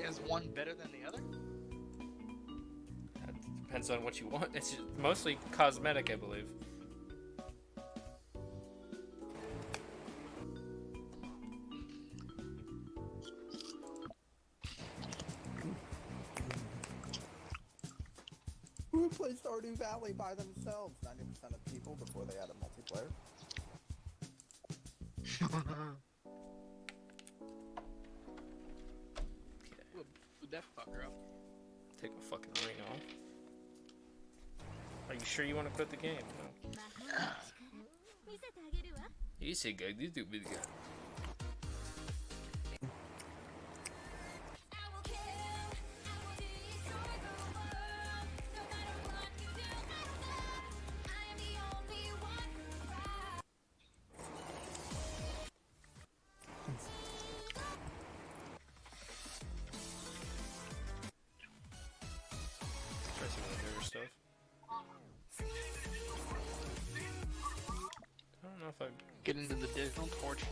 Is one better than the other? That depends on what you want. It's mostly cosmetic, I believe. Who plays Stardew Valley by themselves? 90% of people before they added multiplayer. Would that fucker up? Take a fucking ring off. Are you sure you want to quit the game? No. You say good, you do good. Stuff. I don't know if I get into the digital torch.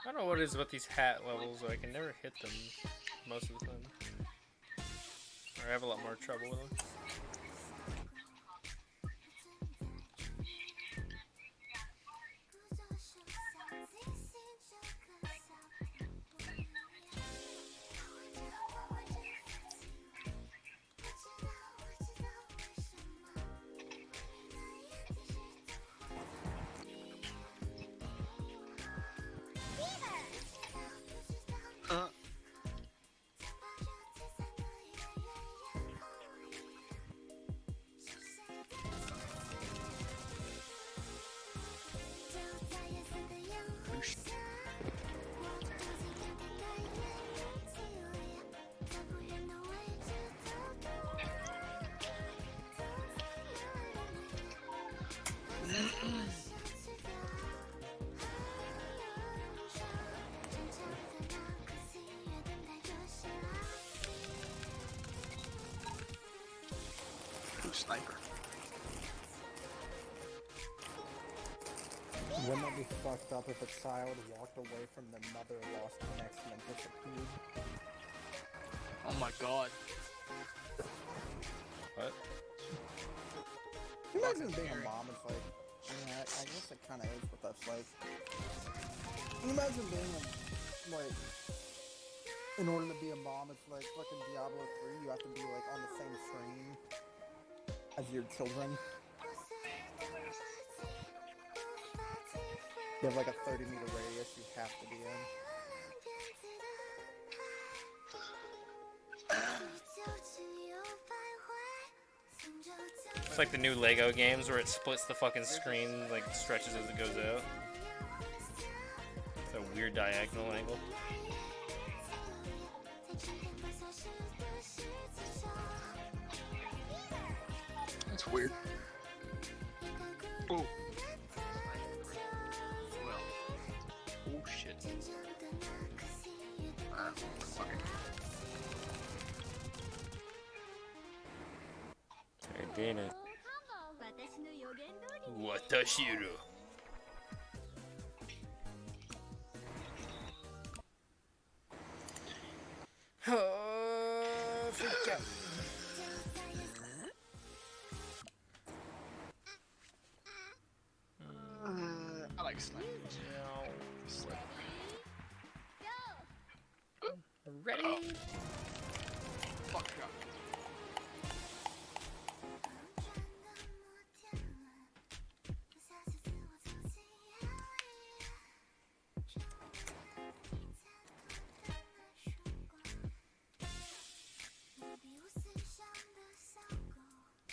I don't know what it is about these hat levels, I can never hit them most of the time. Or I have a lot more trouble with them. Sniper. Wouldn't that be fucked up if a child walked away from their mother, lost connection, and disappeared? Oh my god. What? Can you imagine being a mom? It's like, yeah, I guess it kind of is what that's like. Can you imagine being like, in order to be a mom, it's like fucking Diablo 3, you have to be like on the same screen as your children. You have like a 30-meter radius you have to be in. It's like the new Lego games where it splits the fucking screen, like stretches as it goes out. It's a weird diagonal angle. That's weird. Oh. Well. Oh shit. Fuck it. I did it. Watashiru. Oh, freak out. I like snipers. Ready? Oh. Fuck up.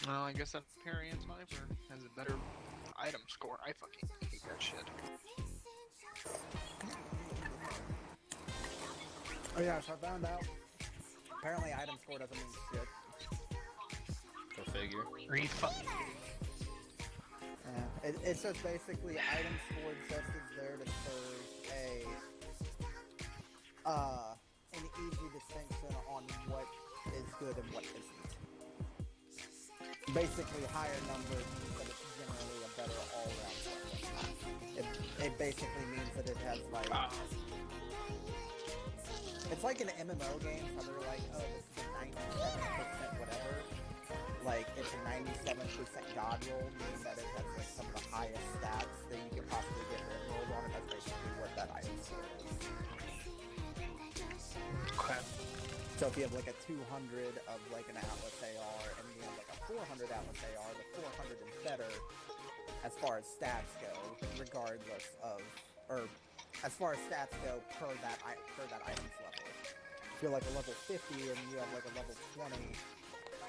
Well, I guess that parry and sniper has a better item score. I fucking hate that shit. Oh yeah, so I found out. Apparently item score doesn't mean shit. Go figure. figure. Are you fucking It's just basically item score just is there to serve an easy distinction on what is good and what isn't. Basically, higher number means that it's generally a better all-round weapon. It basically means that it has like it's like an MMO game how they're like, oh, this is a 97% whatever. Like, it's a 97% god roll, meaning that it has like some of the highest stats that you could possibly get rolled on, and that's basically what that item score is. Okay. So if you have like a 200 of like an Atlas AR, and you have like a 400 Atlas AR, the 400 is better as far as stats go, regardless of, or as far as stats go per that item's level. If you're like a level 50 and you have like a level 20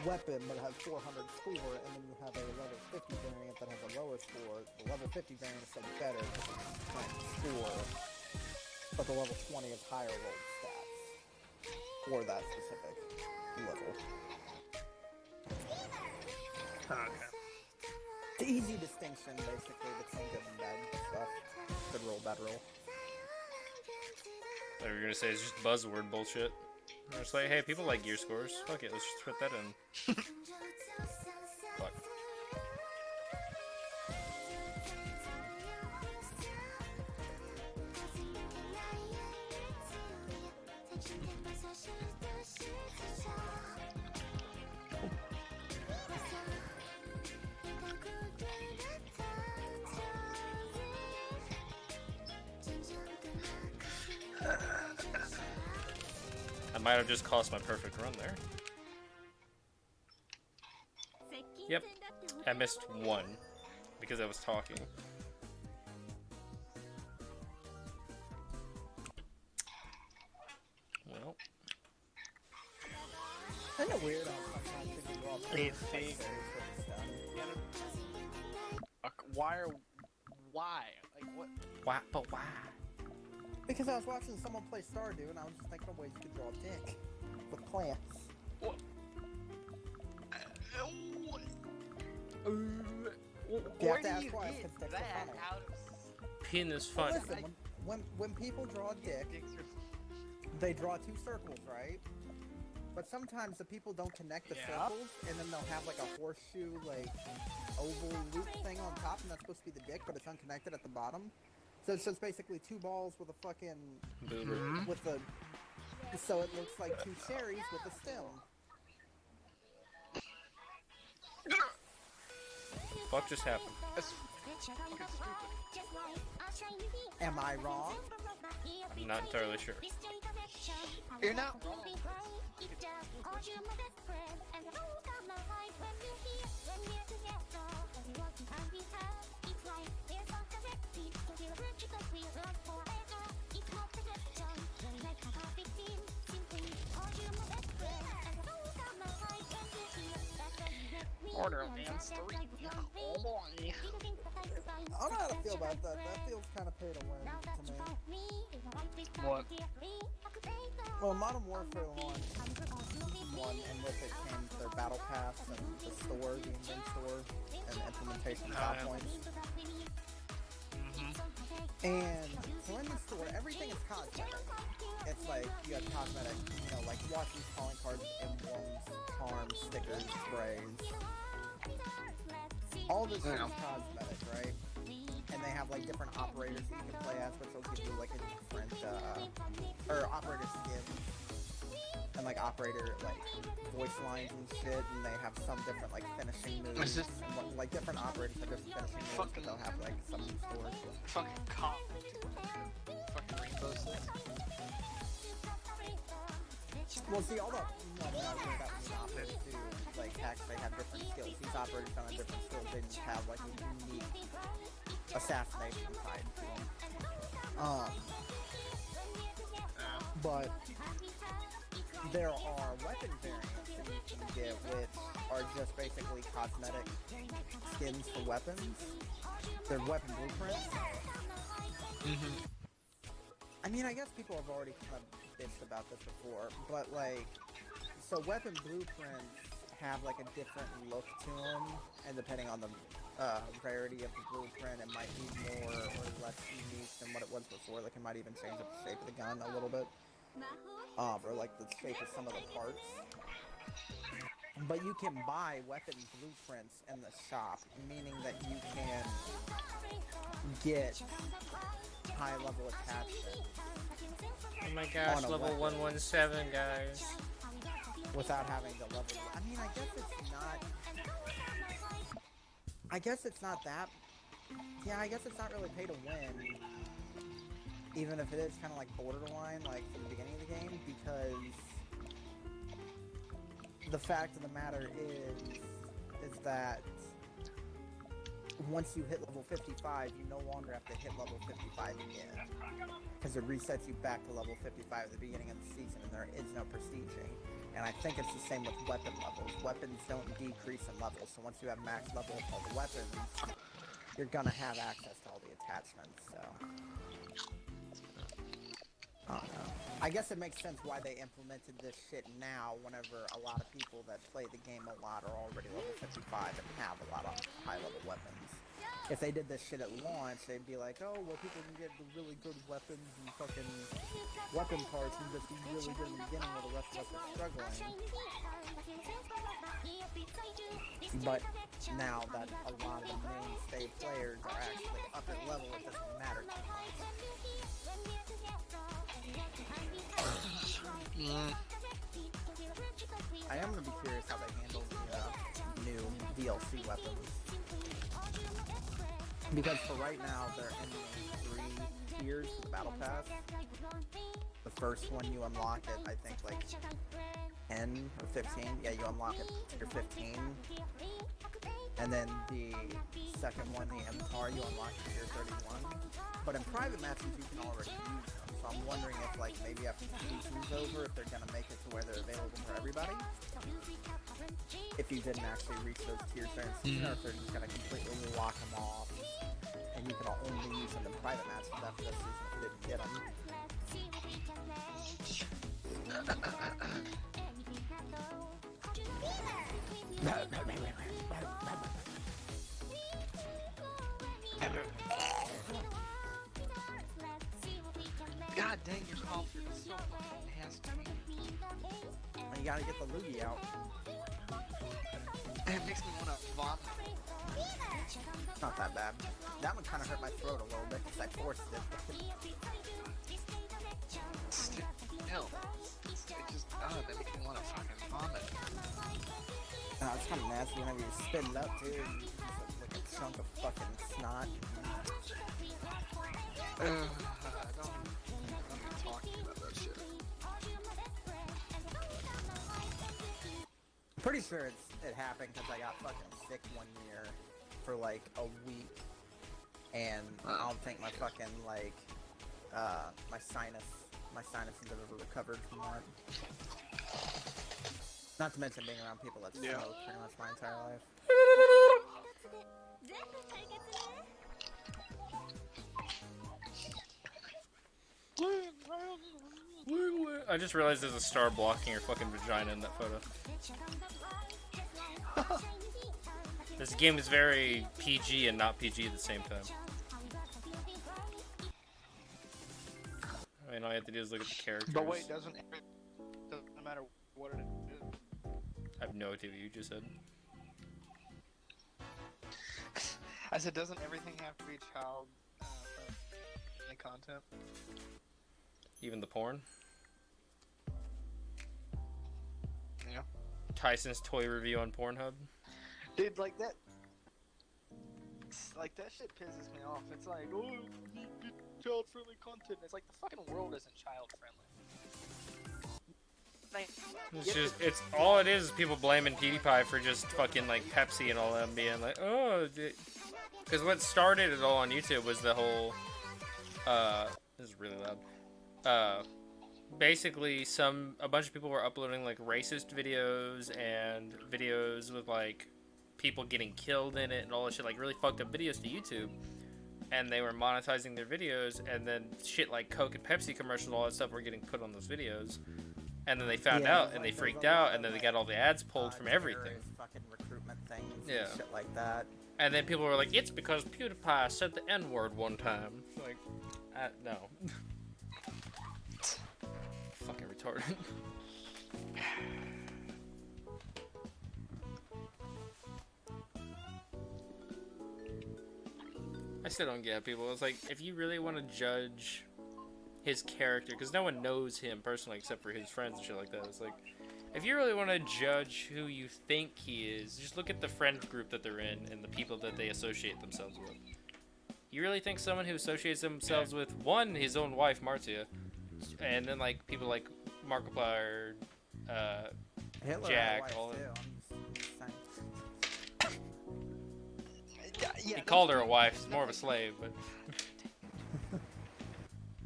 weapon that has 400 score, and then you have a level 50 variant that has a lower score, the level 50 variant is still better because it's trying to score, but the level 20 is higher rolled stats for that specific level. Okay. The easy distinction, basically, between good and bad stuff. Good roll, bad roll. What you were gonna say is just buzzword bullshit. We're just like, hey, people like gear scores. Fuck it, let's just put that in. Fuck. I might have just cost my perfect run there. Yep. I missed one because I was talking. Well. Kind of weird how sometimes people go off Hey, with fake. stuff. Why? Like what? Why? But why? Because I was watching someone play Stardew, and I was just thinking of ways you could draw a dick with plants. What? You have to ask why, because dicks are funny. Pin is Well, fun. listen, when people draw a dick, they draw two circles, right? But sometimes the people don't connect the circles, and then they'll have like a horseshoe, like, oval loop thing on top, and that's supposed to be the dick, but it's unconnected at the bottom. So it's just basically two balls with a fucking... Boober. with the... So it looks like two cherries with a stem. Fuck just happened. That's fucking stupid. Am I wrong? I'm not entirely sure. You're not wrong. Order Dance 3. Oh boy. I don't know how to feel about that. That feels kind of pay to win to me. What? Well, Modern Warfare 1, and with it came their Battle Pass and the store, the in-game store, and the implementation of top points. And so in the store, everything is cosmetic. It's like, you have cosmetic, you know, like watches, calling cards, emblems, charms, stickers, sprays. All this is cosmetic, right? And they have like different operators that you can play as, which will give you like a different, or operator skins. And like operator, like, voice lines and shit, and they have some different like finishing moves. Is this And, like different operators have different finishing moves, but they'll have like some in stores. fucking cop? Fucking rainbow six. Well, see, all the that mean operators do, like, they have different skills. These operators don't have different skills. They just have like a unique assassination tied to them. But there are weapon variants that you can get, which are just basically cosmetic skins for weapons. They're weapon blueprints. I mean, I guess people have already kind of bitched about this before, but like, so weapon blueprints have like a different look to them, and depending on the rarity of the blueprint, it might be more or less unique than what it was before. Like it might even change up the shape of the gun a little bit, or like the shape of some of the parts. But you can buy weapon blueprints in the shop, meaning that you can get high level attachments. Oh my gosh, On a level weapon. 117, guys. Without having to level. I mean, I guess it's not. I guess it's not that. Yeah, I guess it's not really pay to win. Even if it is kind of like borderline, like from the beginning of the game, because the fact of the matter is that once you hit level 55, you no longer have to hit level 55 again. Because it resets you back to level 55 at the beginning of the season, and there is no prestiging. And I think it's the same with weapon levels. Weapons don't decrease in levels, so once you have max level of all the weapons, you're gonna have access to all the attachments, so... I don't know. I guess it makes sense why they implemented this shit now, whenever a lot of people that play the game a lot are already level 55 and have a lot of high-level weapons. If they did this shit at launch, they'd be like, oh, well, people can get the really good weapons and fucking weapon parts and just be really good in the beginning while the rest of us are struggling. But now that a lot of the mainstay players are actually up at level, it doesn't matter too much. I am going to be curious how they handle the new DLC weapons. Because for right now, they're in 3 tiers for the Battle Pass. The first one you unlock at, I think, like 10 or 15. Yeah, you unlock it at tier 15. And then the second one, the MTAR, you unlock at tier 31. But in private matches, you can already use them. So I'm wondering if, like, maybe after the season's over, if they're going to make it to where they're available for everybody. If you didn't actually reach those tiers during the season, or if they're just going to completely lock them off. And you can only use them in private matches after this season if you didn't get them. God dang, your cough is so fucking nasty. And you gotta get the loogie out. It makes me wanna vomit. Not that bad. That one kind of hurt my throat a little bit because I forced it. Still, it just, that makes me wanna fucking vomit. It's kind of nasty whenever you spit it up too. It's like a chunk of fucking snot. Don't even talk to me about that shit. Pretty sure it happened because I got fucking sick one year for like a week, and I don't think my fucking like my sinuses ever recovered from that. Not to mention being around people that smoke pretty much my entire life. I just realized there's a star blocking your fucking vagina in that photo. This game is very PG and not PG at the same time. I mean, all you have to do is look at the characters. But wait, doesn't matter what it is. I have no idea what you just said. I said, doesn't everything have to be child friendly content? Even the porn? Yeah. Tyson's toy review on Pornhub? Dude, like that shit pisses me off. It's like, oh, child-friendly content. It's like the fucking world isn't child-friendly. It's all it is people blaming PewDiePie for just fucking like Pepsi and all them being like, oh, because what started it all on YouTube was the whole, this is really loud, basically a bunch of people were uploading like racist videos and videos with like people getting killed in it and all that shit, like really fucked up videos to YouTube, and they were monetizing their videos, and then shit like Coke and Pepsi commercials and all that stuff were getting put on those videos. And then they found Yeah, out, and they there's freaked a lot out, and then of, they got all the ads pulled from everything. terrorist fucking recruitment things Yeah. and shit like that. And then people were like, it's because PewDiePie said the N-word one time. Like, no. Fucking retarded. I still don't get people. It's like, if you really want to judge his character, because no one knows him personally except for his friends and shit like that. It's like, if you really want to judge who you think he is, just look at the friend group that they're in and the people that they associate themselves with. You really think someone who associates themselves with, one, his own wife, Marcia, and then, like, people like Markiplier, Hitler Jack, had a all wife, of too. I'm just saying. Yeah, he called her a wife, it's more of a slave, but...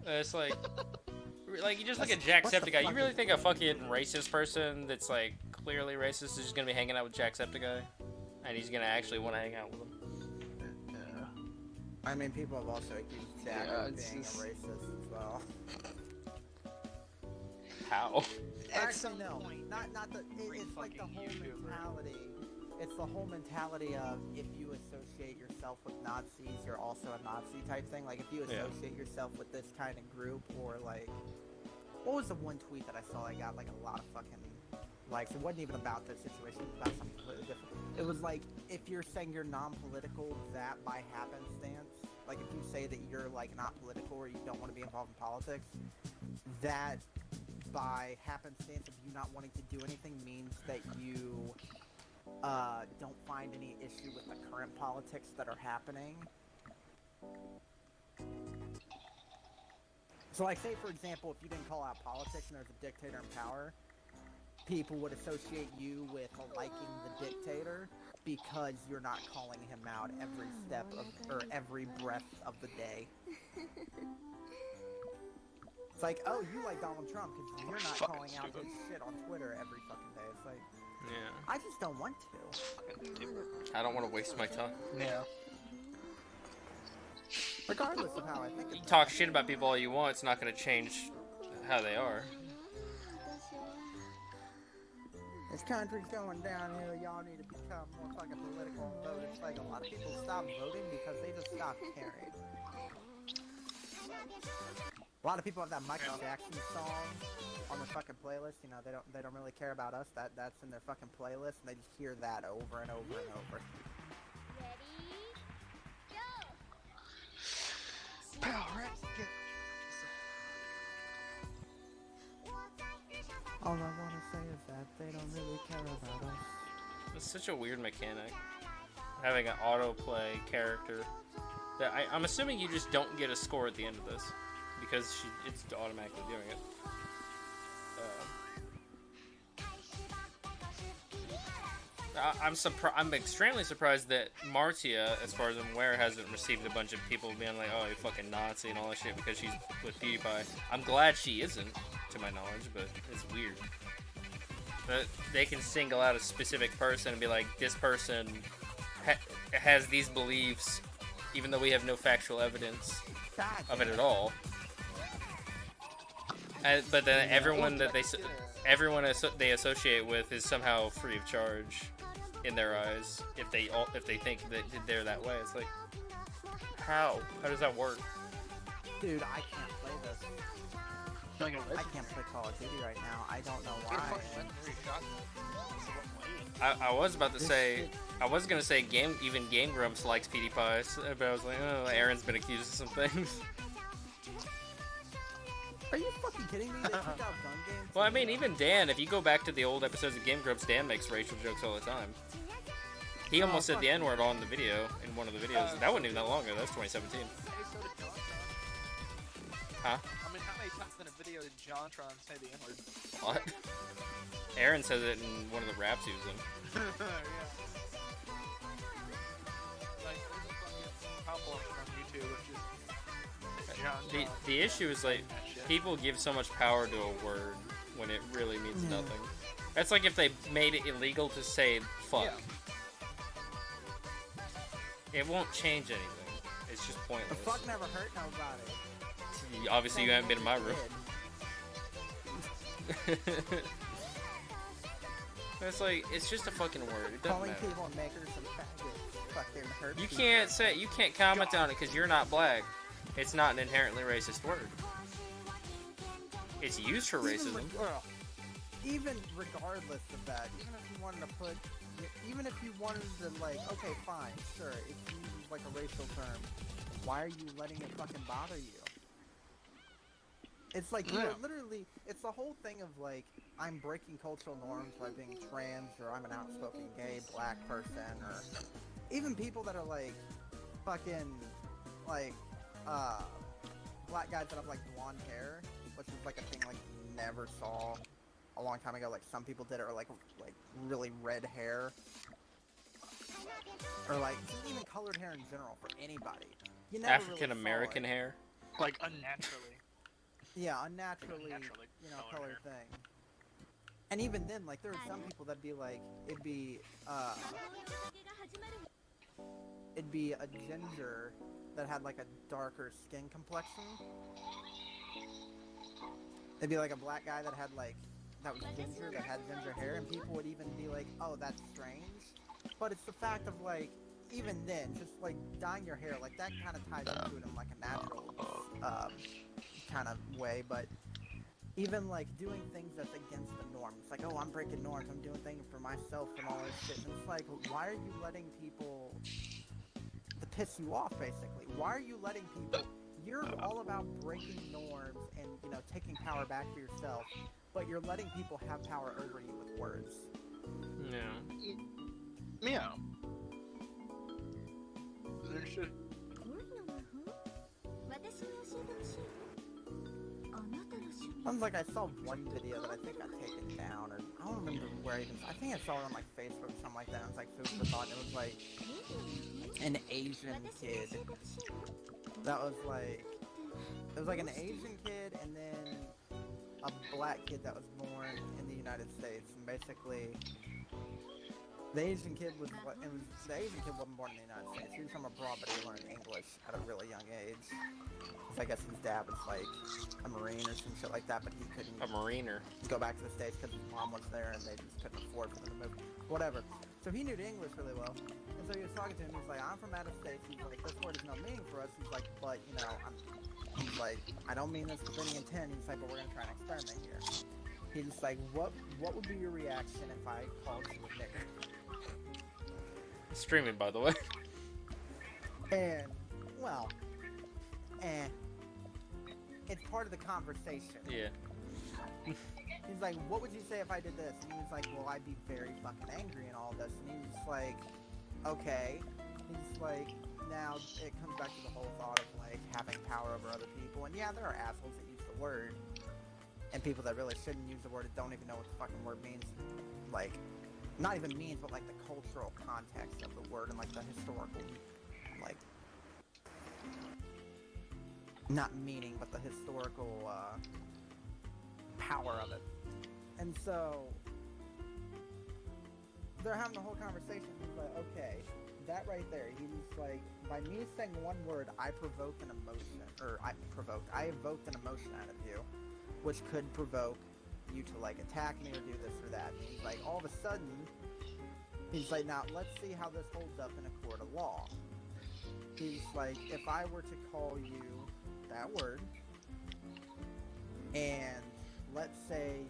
it's like you just look at Jacksepticeye. You really think a fucking racist person that's, like, clearly racist is just gonna be hanging out with Jacksepticeye? And he's gonna actually want to hang out with him? I mean, people have also accused Jack of being just... a racist as well. How? Actually, no. Not the. It's like the whole mentality. It's the whole mentality of if you associate yourself with Nazis, you're also a Nazi type thing. Like if you associate yourself with this kind of group, or like, what was the one tweet that I saw? I got like a lot of fucking likes. It wasn't even about this situation. It was about something completely different. It was like if you're saying you're non-political, that by happenstance, like if you say that you're like not political or you don't want to be involved in politics, that by happenstance of you not wanting to do anything means that you don't find any issue with the current politics that are happening. So like say for example, if you didn't call out politics and there's a dictator in power, people would associate you with liking the dictator because you're not calling him out every step of, or every breath of the day. It's like, oh, you like Donald Trump because you're not calling out his shit on Twitter every fucking day. It's like, Yeah. I just don't want to. I don't want to waste my time. Yeah. Regardless of how I think You of talk shit about people all you want, it's not going to change how they are. this country's going downhill, y'all need to become more fucking political and vote. It's like a lot of people stop voting because they just stop caring. A lot of people have that Michael Jackson song on their fucking playlist. You know, they don't really care about us. That's in their fucking playlist, and they just hear that over and over and over. All I wanna say is that they don't really care about us. It's such a weird mechanic. Having an autoplay character. That I'm assuming you just don't get a score at the end of this. Because it's automatically doing it. I'm extremely surprised that Marcia, as far as I'm aware, hasn't received a bunch of people being like, oh, you fucking Nazi and all that shit because she's with PewDiePie. I'm glad she isn't, to my knowledge, but it's weird. But they can single out a specific person and be like, this person has these beliefs, even though we have no factual evidence of it at all. But then everyone that they associate with is somehow free of charge in their eyes if they think that they're that way. It's like, how does that work? Dude, I can't play this. I can't play Call of Duty right now. I don't know why. I was about to say, I was gonna say even Game Grumps likes PewDiePie, but I was like, oh, Aaron's been accused of some things. Are you fucking kidding me? They took out gun games? Well, I mean, even Dan, if you go back to the old episodes of Game Grumps, Dan makes racial jokes all the time. He almost said the N-word on the video, in one of the videos. That wasn't even that long ago, that was 2017. Huh? I mean, how many times in a video did JonTron say the N-word? What? Aaron says it in one of the raps he was in. Yeah. Like, there's a fucking compilation on YouTube of just JonTron. The issue is, like, people give so much power to a word when it really means nothing. That's like if they made it illegal to say fuck. Yeah. It won't change anything. It's just pointless. The fuck never hurt nobody. Obviously, you haven't been in my room. It's like, it's just a fucking word. It doesn't Calling matter. people makers and faggots fucking hurt You people. you can't comment on it because you're not black. It's not an inherently racist word. It's used for racism. Even regardless of that, even if you wanted to put, even if you wanted to, like, okay, fine, sure, it's used like a racial term, why are you letting it fucking bother you? It's like, you're literally, it's the whole thing of, like, I'm breaking cultural norms by being trans, or I'm an outspoken gay black person, or even people that are, like, fucking, like, black guys that have, like, blonde hair, which is, like, a thing, like, you never saw a long time ago. Like, some people did it, or, like really red hair. Or, like, just even colored hair in general for anybody. You never African-American really saw it. hair. Like, unnaturally. Yeah, unnaturally, you know, colored thing. And even then, like, there are some people that'd be like, it'd be a ginger that had, like, a darker skin complexion. It'd be like a black guy that had, like, that was ginger, that had ginger hair, and people would even be like, oh, that's strange. But it's the fact of, like, even then, just, like, dyeing your hair, like, that kind of ties into it in, like, a natural, kind of way, but even, like, doing things that's against the norm. It's like, oh, I'm breaking norms, I'm doing things for myself and all this shit, and it's like, why are you letting people to piss you off, basically? Why are you letting people... You're all about breaking norms and, you know, taking power back for yourself, but you're letting people have power over you with words. Yeah. Yeah. There should... Sounds like I saw one video that I think got taken down, or I don't remember where even. I think I saw it on, like, Facebook or something like that. It was like food for thought. And it was like an Asian kid that was like, it was like an Asian kid and then a black kid that was born in the United States, and basically the Asian kid was the Asian kid wasn't born in the United States. He was from abroad, but he learned English at a really young age. So I guess his dad was like a Marine or some shit like that, but he couldn't A Mariner. go back to the States because his mom was there and they just couldn't afford for them to move. Whatever. So he knew English really well. And so he was talking to him. He's like, I'm from out of state. He's like, this word has no meaning for us. He's like, but, you know, he's like, I don't mean this with any intent. He's like, but we're going to try and experiment here. He's just like, what would be your reaction if I called you a nigger? Streaming, by the way. And, well, it's part of the conversation. Yeah. He's like, what would you say if I did this? And he was like, well, I'd be very fucking angry and all this. And he's just like, okay. He's like, now it comes back to the whole thought of, like, having power over other people. And yeah, there are assholes that use the word. And people that really shouldn't use the word that don't even know what the fucking word means. Like, not even means, but, like, the cultural context of the word and, like, the historical, like, not meaning, but the historical, power of it. And so they're having a whole conversation. He's like, okay, that right there, he's like, by me saying one word, I provoked an emotion, or I evoked an emotion out of you, which could provoke you to, like, attack me or do this or that. And he's like, all of a sudden, he's like, now let's see how this holds up in a court of law. He's like, if I were to call you that word, and let's say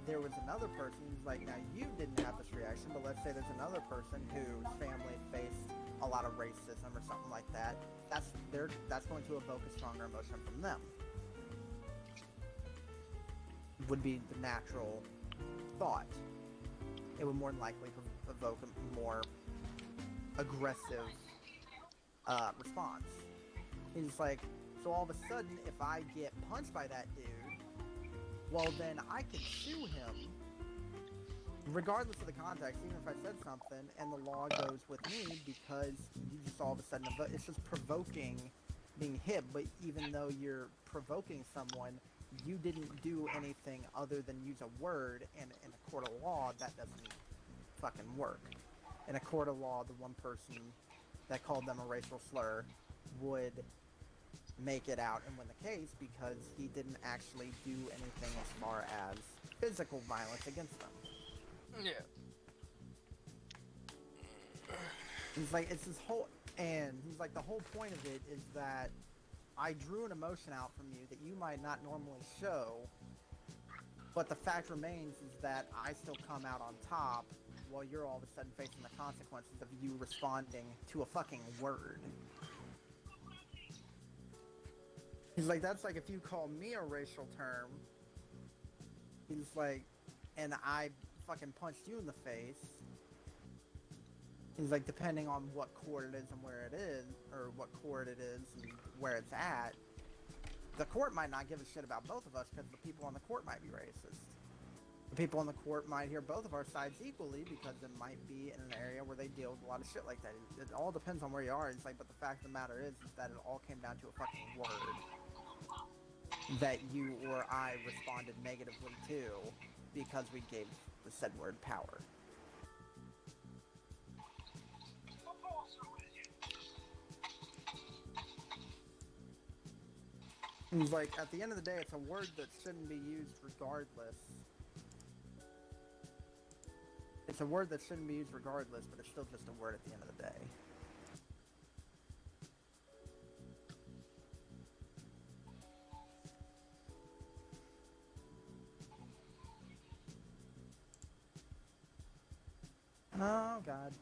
there was another person who's like, now you didn't have this reaction, but let's say there's another person whose family faced a lot of racism or something like that, that's going to evoke a stronger emotion from them. Would be the natural thought. It would more than likely evoke a more aggressive response. He's like, so all of a sudden, if I get punched by that dude, well then I can sue him, regardless of the context, even if I said something, and the law goes with me because you just all of a sudden, it's just provoking being hit, but even though you're provoking someone, you didn't do anything other than use a word, and in a court of law, that doesn't fucking work. In a court of law, the one person that called them a racial slur would make it out and win the case because he didn't actually do anything as far as physical violence against them. Yeah. He's like, it's this whole, and he's like, the whole point of it is that I drew an emotion out from you that you might not normally show, but the fact remains is that I still come out on top while you're all of a sudden facing the consequences of you responding to a fucking word. He's like, that's like if you call me a racial term, he's like, and I fucking punched you in the face. He's like, depending on what court it is and where it is, or what court it is and where it's at, the court might not give a shit about both of us because the people on the court might be racist. The people on the court might hear both of our sides equally because it might be in an area where they deal with a lot of shit like that. It all depends on where you are. It's like, but the fact of the matter is that it all came down to a fucking word that you or I responded negatively to because we gave the said word power. He's like, at the end of the day, it's a word that shouldn't be used regardless. It's a word that shouldn't be used regardless, but it's still just a word at the end of the day. Oh, God.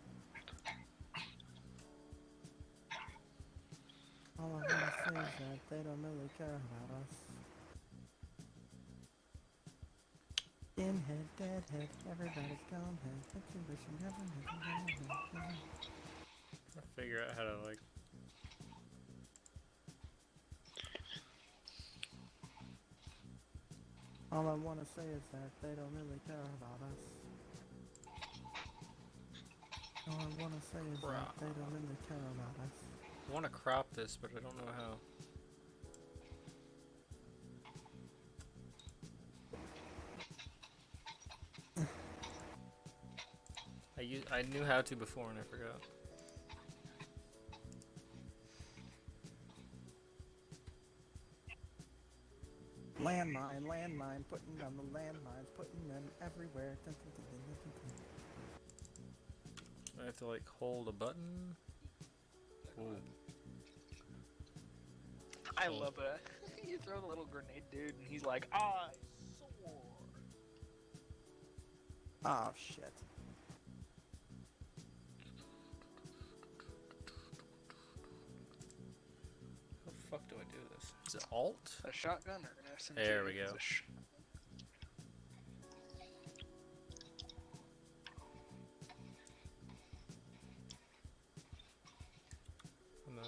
All I want to say is that they don't really care about us. Skinhead, deadhead, everybody's gone head. Situation never. I figure out how to like. All I want to say is that they don't really care about us. All I want to say is that they don't really care about us. I want to crop this, but I don't know how. I knew how to before and I forgot. Landmine, putting on the landmines, putting them everywhere. I have to like hold a button. Ooh. I love it. You throw the little grenade dude and he's like, I soar. Oh, shit. How the fuck do I do this? Is it Alt? A shotgun or an SMG? There we go. And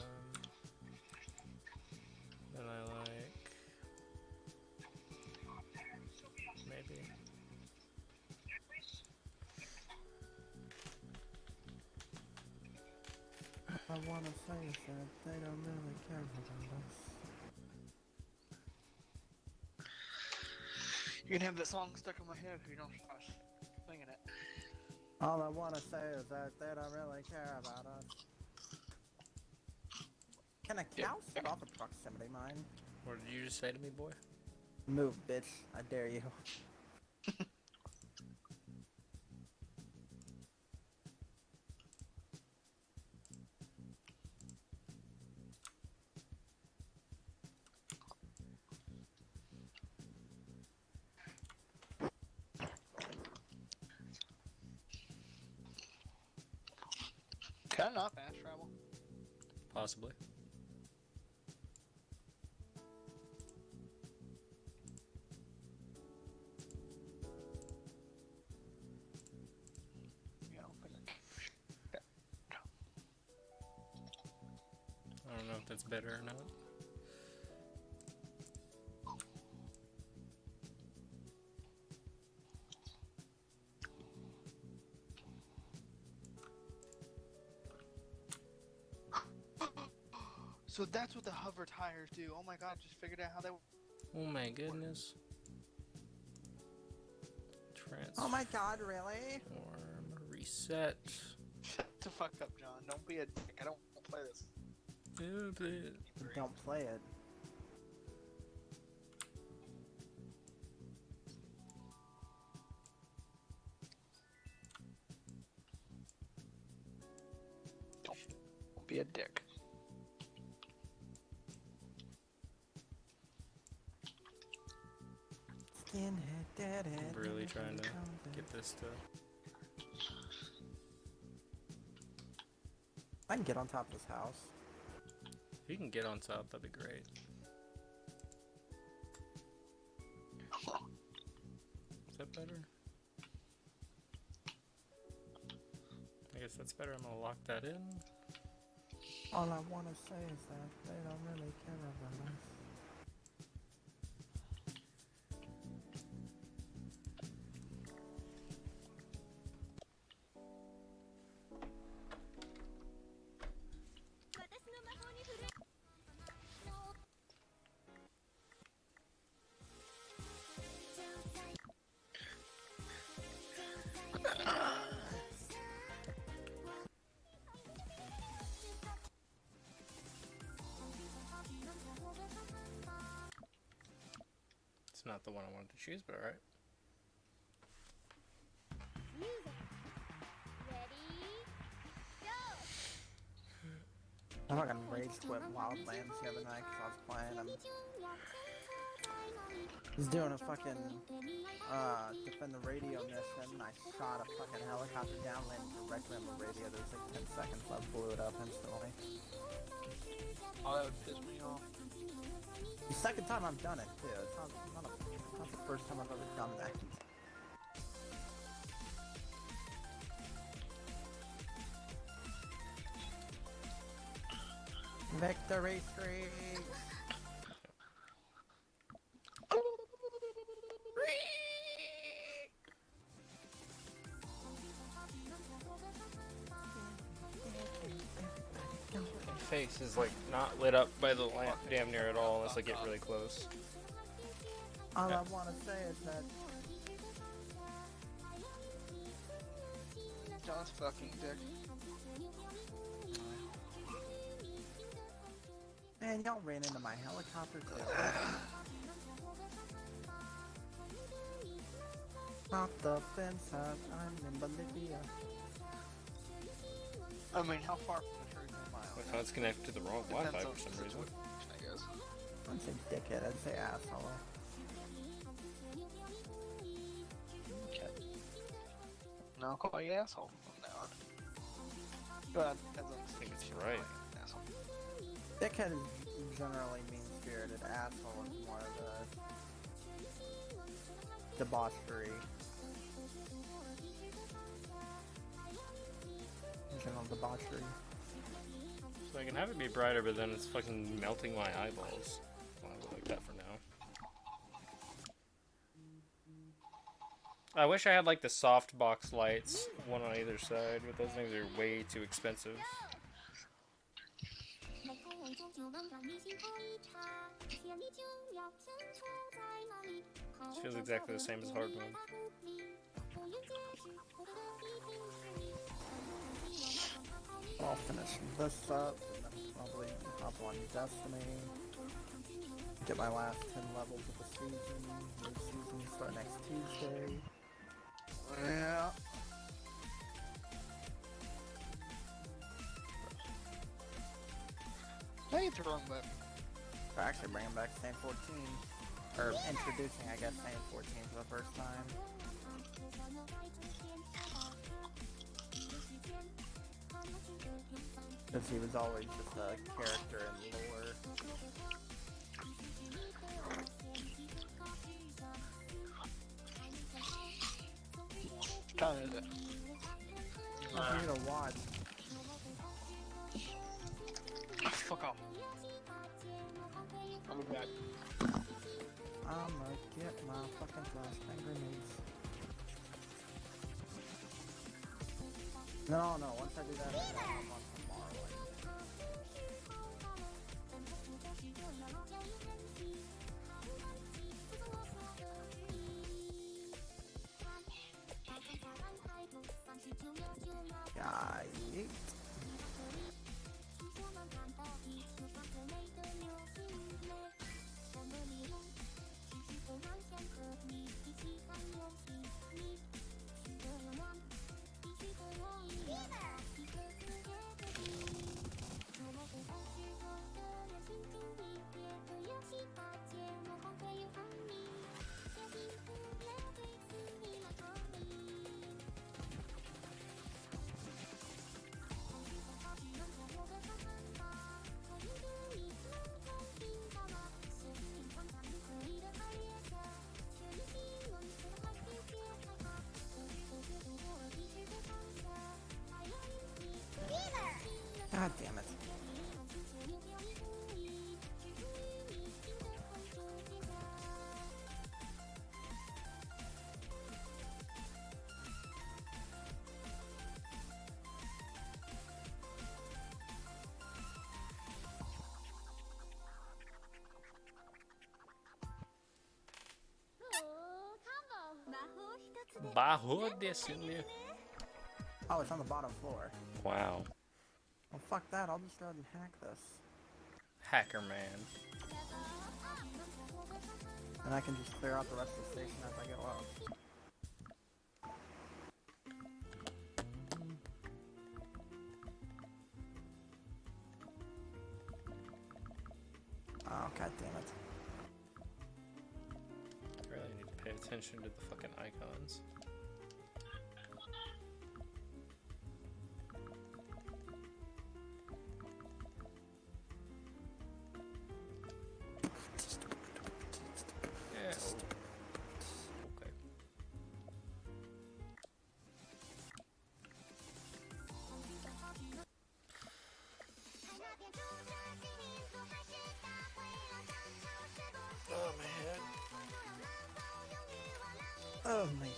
then I like maybe. I want to say is that they don't really care about us. You can have that song stuck in my head if you don't stop singing it. All I want to say is that they don't really care about us. Can a cow set off a proximity mine? What did you just say to me, boy? Move, bitch. I dare you. Can I not fast travel? Possibly. Yeah, I don't think I don't know if that's better or not. So that's what the hover tires do. Oh my god, just figured out how they Oh my goodness. Oh my god, really? Transform. Reset. Shut the fuck up, John. Don't be a dick. I don't play this. Don't play it. be a dick. Skinhead, deadhead. I'm really trying to get this to. I can get on top of this house. If you can get on top, that'd be great. Is that better? I guess that's better. I'm gonna lock that in. All I want to say is that they don't really care about us. It's not the one I wanted to choose, but alright. Music. Ready? Go! I fucking rage quit Wildlands the other night because I was playing. I was doing a fucking defend the radio mission, and I shot a fucking helicopter down, landed directly on the radio. There was like 10 seconds left, blew it up instantly. Oh, that would piss me off. The second time I've done it too. It's not the first time I've ever done that. Victory streak! My face is like not lit up by the lamp damn near at all unless I get really close. All I want to say is that John's fucking dick. man, y'all ran into my helicopter too. Off the fence, I'm in Bolivia. I mean, how far from the truth am I? My phone's connected to the wrong Wi-Fi Depends on for some the reason. situation, I guess. I wouldn't say dickhead, I'd say asshole. Okay. No, I'll call you asshole from now on. But depends on the I think it's situation, right. like an asshole. Dickhead is generally mean-spirited. Asshole is more of a debauchery. General debauchery. So I can have it be brighter, but then it's fucking melting my eyeballs. Well, I would like that for now. I wish I had like the soft box lights, one on either side, but those things are way too expensive. This feels exactly the same as hard mode. I'll finish this up, and then probably hop on Destiny. Get my last 10 levels of the season. New season start next Tuesday. Yeah. Hey, it's wrong button. They're actually bringing back Saint 14. Or introducing, I guess, Saint 14 for the first time. Because he was always just a character in lore. What time is it? I'm here to watch. Fuck off. I'll be back. I'ma get my fucking flashbang grenades. No, once I do that, I'm on tomorrow. Yeet. God damn it. Bajo desu. Oh, it's on the bottom floor. Wow. Well, fuck that. I'll just go ahead and hack this. Hacker man. And I can just clear out the rest of the station as I get lost. Oh, god damn it. I really need to pay attention to the fucking icons. Yeah. Okay. Oh, my head. Oh, my head.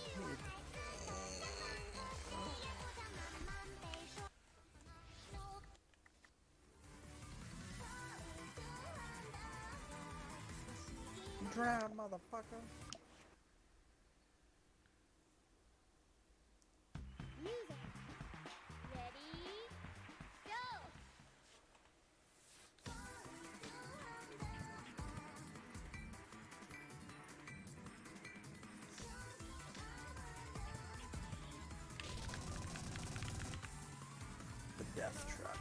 Drown, motherfucker. Music. Ready? Go! The death truck.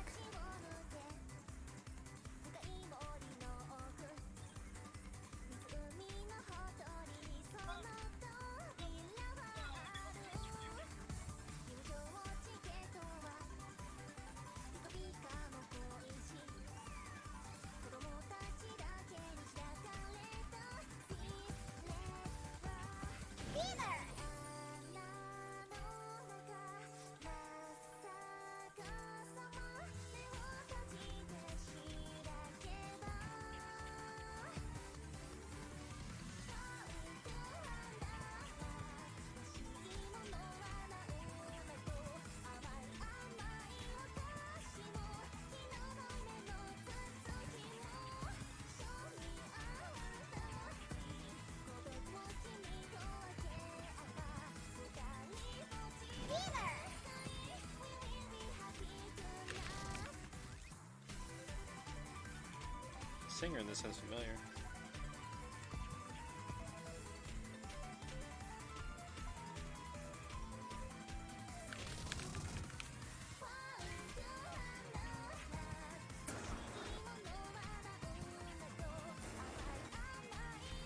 Singer in this sounds familiar.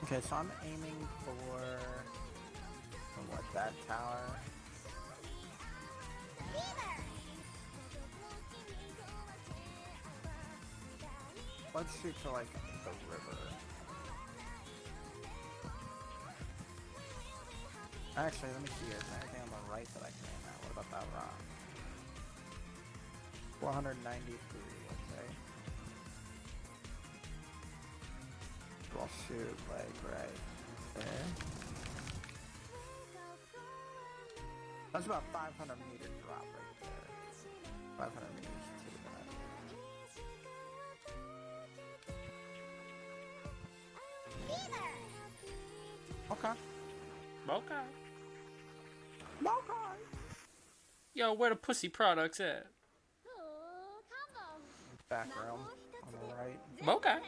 Okay, so I'm aiming for what, that tower? Let's shoot for like the river. Actually, let me see. Is there anything on the right that I can aim at? What about that rock? 493, okay. We'll shoot like right there. That's about 500 meter drop right there. 500 meters to that. Okay. Okay. Okay. Yo, where the pussy products at? Combo. Back room on the right. Okay.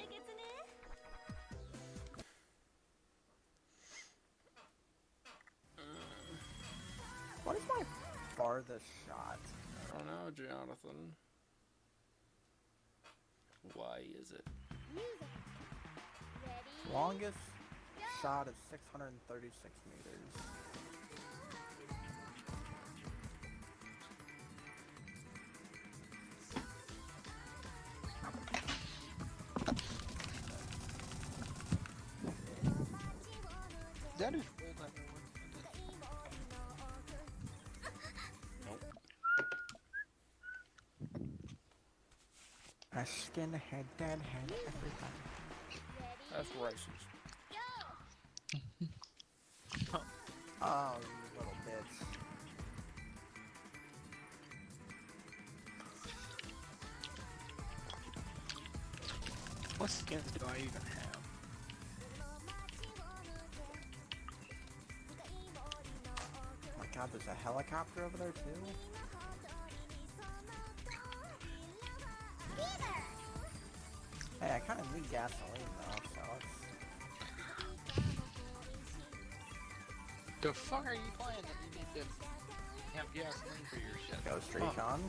What is my farthest shot? I don't know, Jonathan. Why is it? Music. Ready? Longest shot is 636 meters. That is weird, like, Nope. A skinhead, deadhead, everybody. That's racist. Oh, you little bitch. What skins do I even have? Oh my god, there's a helicopter over there too? Hey, I kind of need gasoline though, so The fuck are you playing that you need to have gasoline for your shit? Ghost Recon.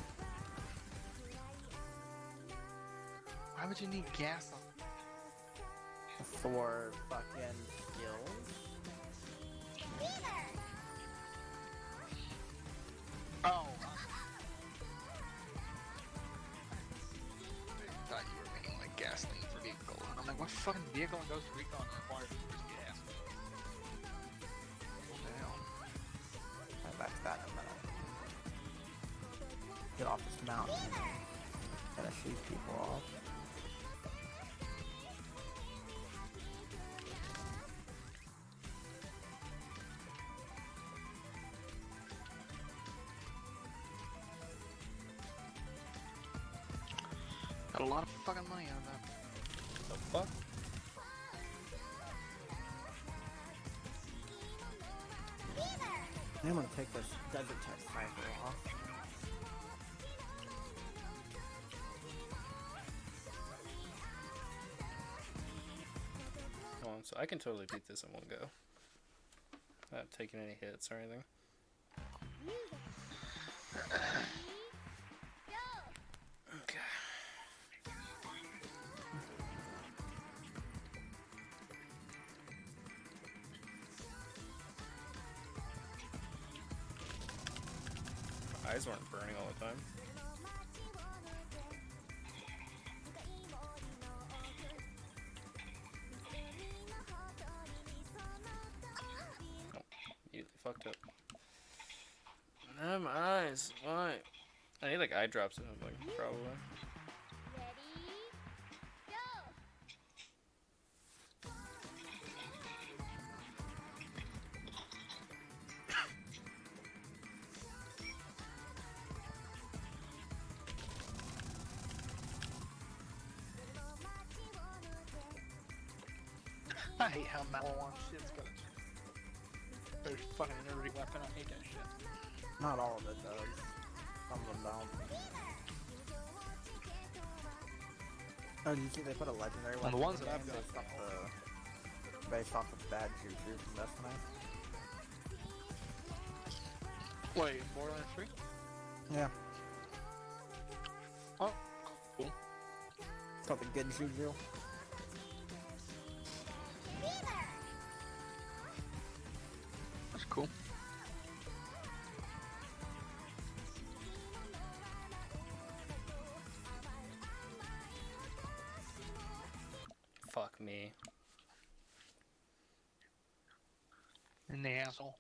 Why would you need gasoline? For fucking skills. Oh. I thought you were meaning like gasoline for vehicle. And I'm like, what fucking vehicle in Ghost Recon requires gas? What the hell? I'll back to that in a minute. Get off this mountain. Gotta shoot people off. Got a lot of fucking money out of that. The fuck? I'm gonna take this desert tech sniper off. Hold on, so I can totally beat this in one go. Not taking any hits or anything. Okay. Eyes weren't burning all the time. Oh, immediately fucked up. My eyes. Why? I need like eye drops or something, probably. I hate how Metal One shit's got a very fucking energy weapon. I hate that shit. Not all of it does. Some of them don't. Oh, did you see they put a legendary weapon? the ones in that I've the game got, based off the bad juju from Destiny. Wait, Borderlands 3? Yeah. Oh, cool. It's called the good juju. That's cool. Fuck me. And the asshole.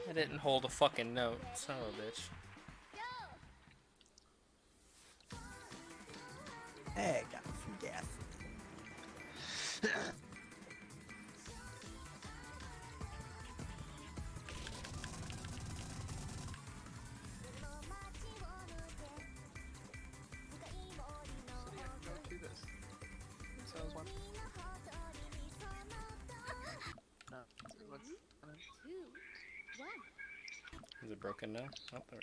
I didn't hold a fucking note, son of a bitch. Hey, got some gas. Go to this. So I was wondering. No. What's... Is it broken now? Oh, there we go.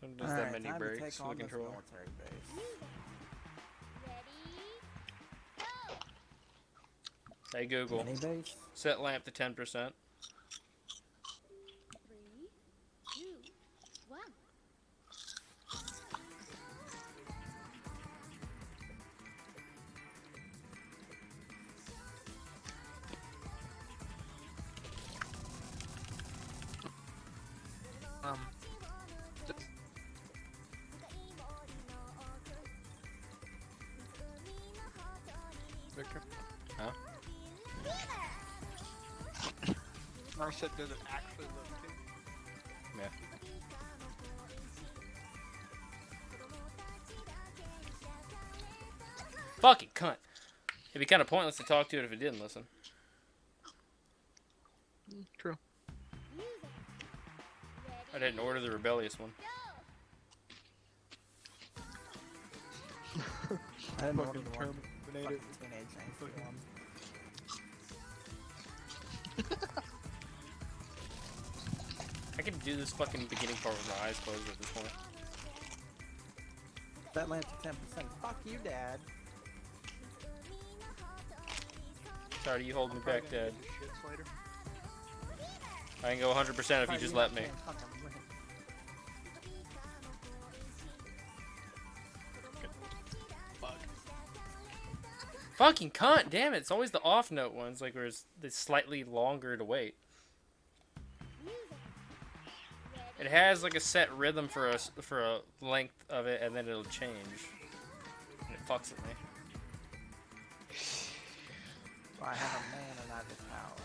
So does Alright, that menu time to break take to the on this controller? military base. Hey Google, Mini base? set lamp to 10%. 3, 2, 1. Just... Victor? Huh? I said, does it actually look too? Yeah. Fucking cunt. It'd be kind of pointless to talk to it if it didn't listen. True. I didn't order the rebellious one. I didn't order Fucking the one. Terminator. Fucking teenage angst one. I could do this fucking beginning part with my eyes closed at this point. That lands to 10%. Fuck you, Dad. Sorry, you hold me back, Dad. Shits later. I can go 100% if you just let me. Bug. Fucking cunt, damn it. It's always the off note ones, like where it's slightly longer to wait. It has like a set rhythm for a length of it, and then it'll change. And it fucks with me. I have a man and I have a power.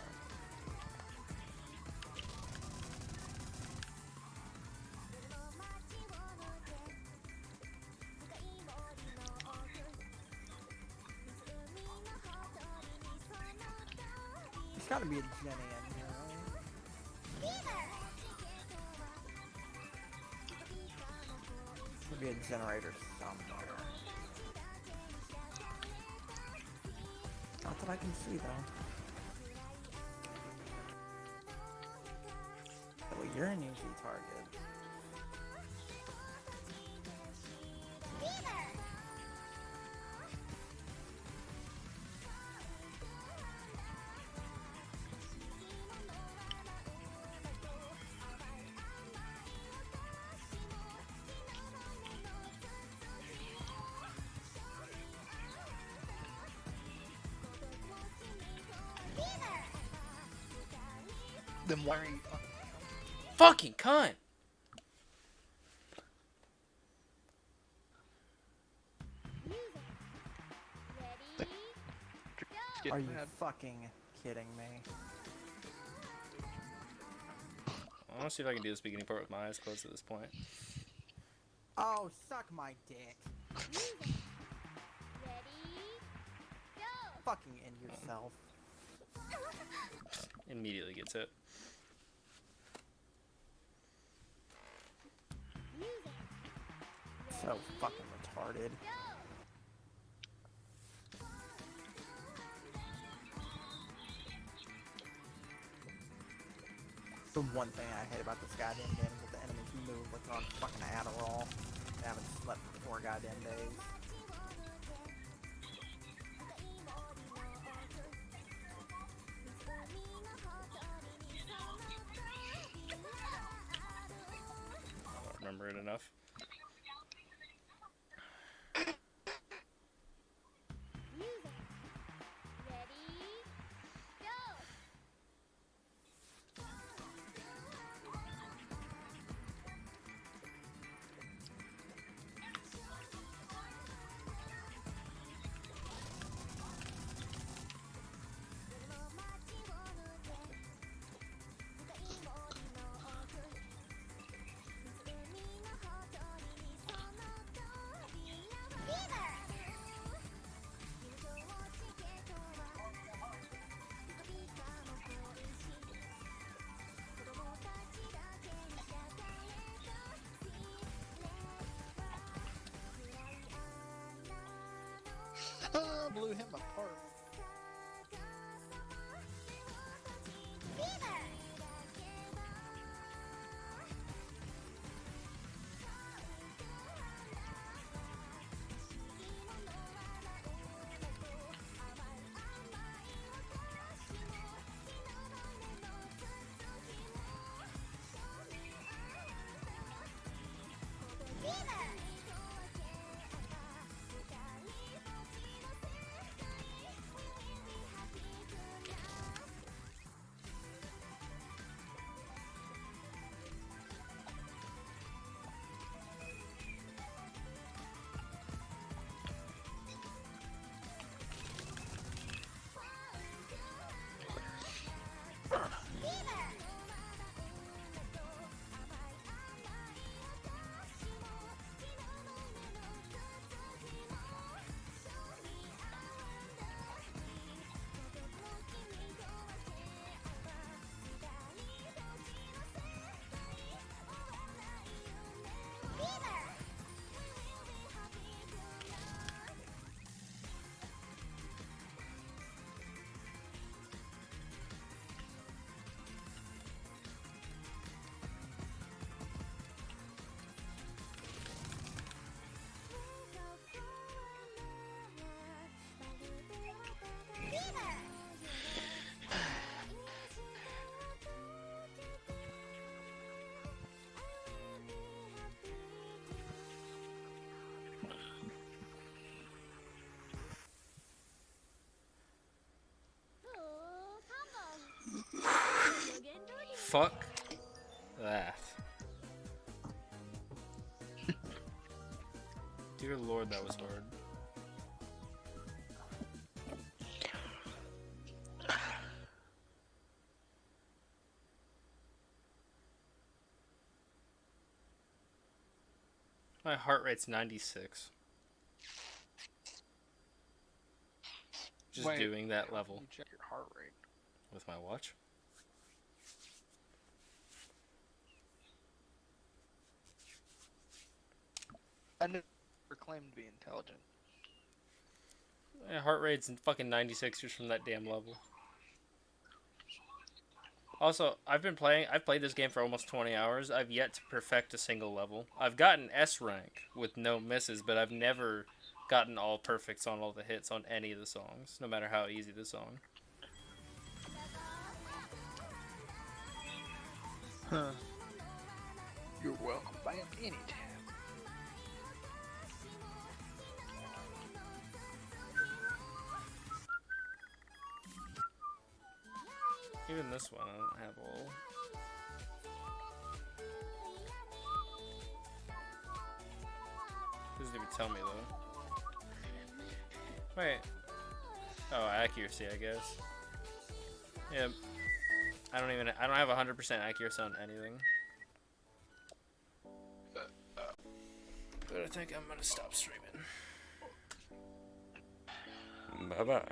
There's gotta be a Jenny in here, right? There'll be a generator somewhere. Not that I can see, though. Well, you're an easy target. Then why are you Fucking cunt! getting Are you mad? fucking kidding me? I want to see if I can do this beginning part with my eyes closed at this point. Oh, suck my dick. Fucking end yourself. Immediately gets hit. So fucking retarded. The one thing I hate about this goddamn game is that the enemies move like they're on fucking Adderall. They haven't slept for 4 goddamn days. I don't remember it enough. Blew him apart. fuck that. Dear Lord, that was hard. My heart rate's 96. Just Wait, doing that level You check your heart rate. with my watch. I never claimed to be intelligent. My heart rate's fucking 96 just from that damn level. Also, I've played this game for almost 20 hours. I've yet to perfect a single level. I've gotten S rank with no misses, but I've never gotten all perfects on all the hits on any of the songs, no matter how easy the song. Huh. You're welcome back anytime. Even this one, I don't have all. Doesn't even tell me though. Wait. Oh, accuracy, I guess. Yeah. I don't have 100% accuracy on anything. But I think I'm gonna stop streaming. Bye bye.